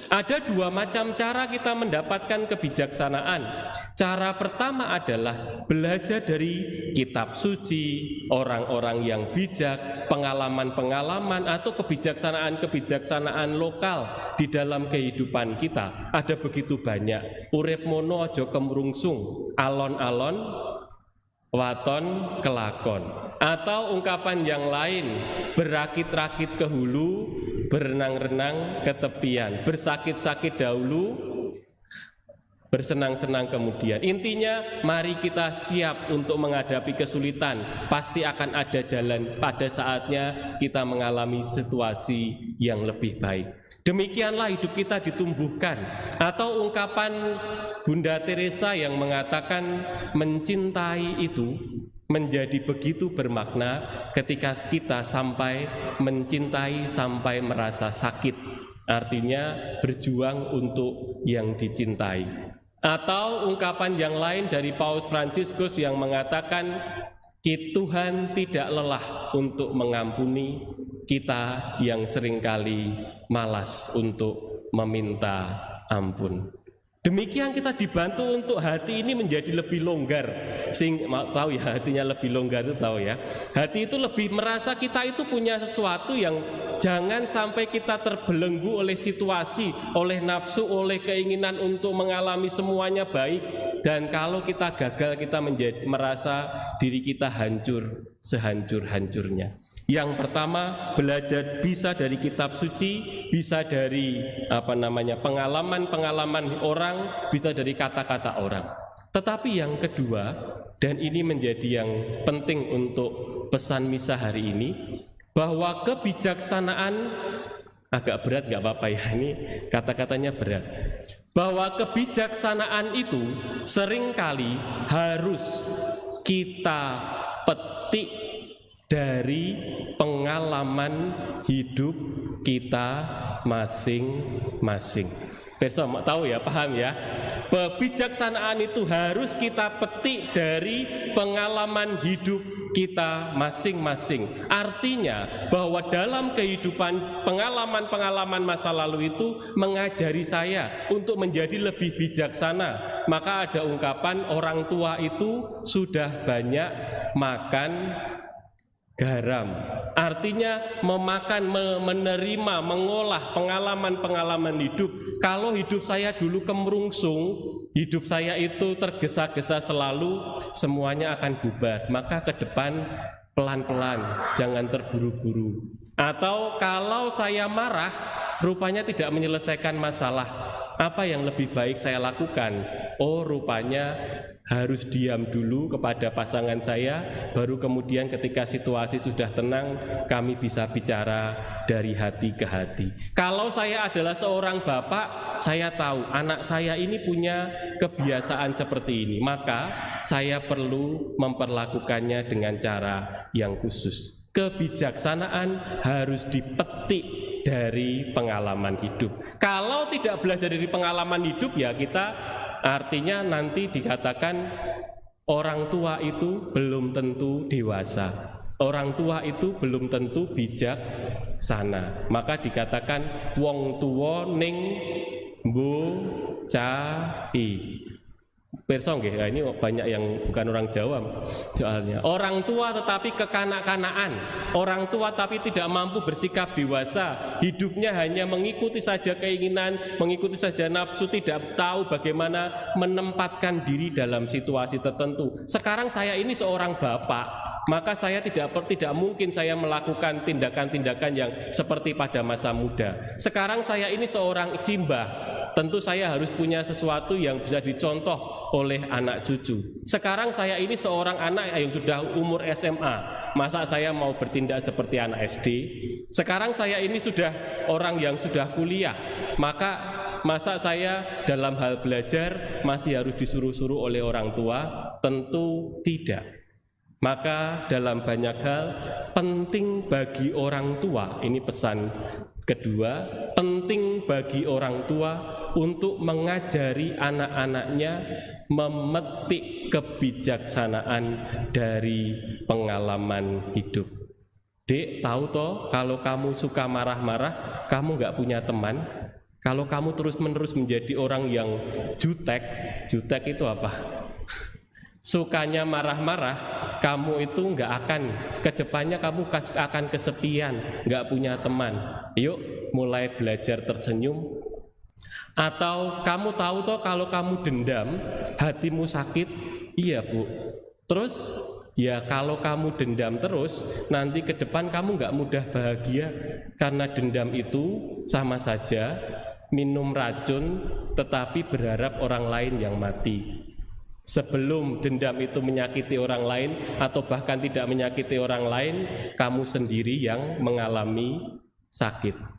Ada dua macam cara kita mendapatkan kebijaksanaan. Cara pertama adalah belajar dari kitab suci, orang-orang yang bijak, pengalaman-pengalaman atau kebijaksanaan-kebijaksanaan lokal di dalam kehidupan kita. Ada begitu banyak. Urip mono aja kemrungsung, alon-alon waton kelakon. Atau ungkapan yang lain, berakit-rakit ke hulu, berenang-renang ke tepian, bersakit-sakit dahulu, bersenang-senang kemudian. Intinya, mari kita siap untuk menghadapi kesulitan. Pasti akan ada jalan pada saatnya kita mengalami situasi yang lebih baik. Demikianlah hidup kita ditumbuhkan. Atau ungkapan Bunda Teresa yang mengatakan mencintai itu menjadi begitu bermakna ketika kita sampai mencintai sampai merasa sakit. Artinya berjuang untuk yang dicintai. Atau ungkapan yang lain dari Paus Fransiskus yang mengatakan Tuhan tidak lelah untuk mengampuni kita yang seringkali malas untuk meminta ampun. Demikian kita dibantu untuk hati ini menjadi lebih longgar. Tahu ya, hatinya lebih longgar itu tahu ya. Hati itu lebih merasa kita itu punya sesuatu yang jangan sampai kita terbelenggu oleh situasi, oleh nafsu, oleh keinginan untuk mengalami semuanya baik. Dan kalau kita gagal, kita merasa diri kita hancur sehancur-hancurnya. Yang pertama, belajar bisa dari kitab suci, bisa dari pengalaman-pengalaman orang, bisa dari kata-kata orang. Tetapi yang kedua, dan ini menjadi yang penting untuk pesan misa hari ini, bahwa kebijaksanaan, agak berat gak apa-apa ya, ini kata-katanya berat. Bahwa kebijaksanaan itu seringkali harus kita petik dari pengalaman hidup kita masing-masing. Besok mau tahu ya, paham ya? Kebijaksanaan itu harus kita petik dari pengalaman hidup kita masing-masing. Artinya bahwa dalam kehidupan pengalaman-pengalaman masa lalu itu mengajari saya untuk menjadi lebih bijaksana. Maka ada ungkapan orang tua itu sudah banyak makan garam. Artinya menerima, mengolah pengalaman-pengalaman hidup. Kalau hidup saya dulu kemrungsung, hidup saya itu tergesa-gesa selalu, semuanya akan bubar. Maka ke depan pelan-pelan, jangan terburu-buru. Atau kalau saya marah, rupanya tidak menyelesaikan masalah. Apa yang lebih baik saya lakukan? Oh, rupanya harus diam dulu kepada pasangan saya, baru kemudian ketika situasi sudah tenang, kami bisa bicara dari hati ke hati. Kalau saya adalah seorang bapak, saya tahu anak saya ini punya kebiasaan seperti ini, maka saya perlu memperlakukannya dengan cara yang khusus. Kebijaksanaan harus dipetik dari pengalaman hidup. Kalau tidak belajar dari pengalaman hidup, ya kita artinya nanti dikatakan orang tua itu belum tentu dewasa, orang tua itu belum tentu bijaksana. Maka dikatakan wong tuwa ning mbocai. Pirsa nggih, ini banyak yang bukan orang Jawa soalnya. Orang tua tetapi kekanak-kanaan, orang tua tapi tidak mampu bersikap dewasa, hidupnya hanya mengikuti saja keinginan, mengikuti saja nafsu, tidak tahu bagaimana menempatkan diri dalam situasi tertentu. Sekarang saya ini seorang bapak, maka saya tidak mungkin saya melakukan tindakan-tindakan yang seperti pada masa muda. Sekarang saya ini seorang simbah, tentu saya harus punya sesuatu yang bisa dicontoh oleh anak cucu. Sekarang saya ini seorang anak yang sudah umur SMA, masa saya mau bertindak seperti anak SD? Sekarang saya ini sudah orang yang sudah kuliah, maka masa saya dalam hal belajar masih harus disuruh-suruh oleh orang tua? Tentu tidak. Maka dalam banyak hal penting bagi orang tua, ini pesan kedua, penting bagi orang tua untuk mengajari anak-anaknya memetik kebijaksanaan dari pengalaman hidup. Dek, tahu toh kalau kamu suka marah-marah, kamu nggak punya teman. Kalau kamu terus-menerus menjadi orang yang jutek itu apa? Sukanya marah-marah, kamu itu nggak akan, kedepannya kamu akan kesepian, nggak punya teman. Yuk mulai belajar tersenyum. Atau kamu tahu toh kalau kamu dendam, hatimu sakit, iya Bu. Terus ya kalau kamu dendam terus, nanti ke depan kamu nggak mudah bahagia. Karena dendam itu sama saja minum racun tetapi berharap orang lain yang mati. Sebelum dendam itu menyakiti orang lain atau bahkan tidak menyakiti orang lain, kamu sendiri yang mengalami sakit.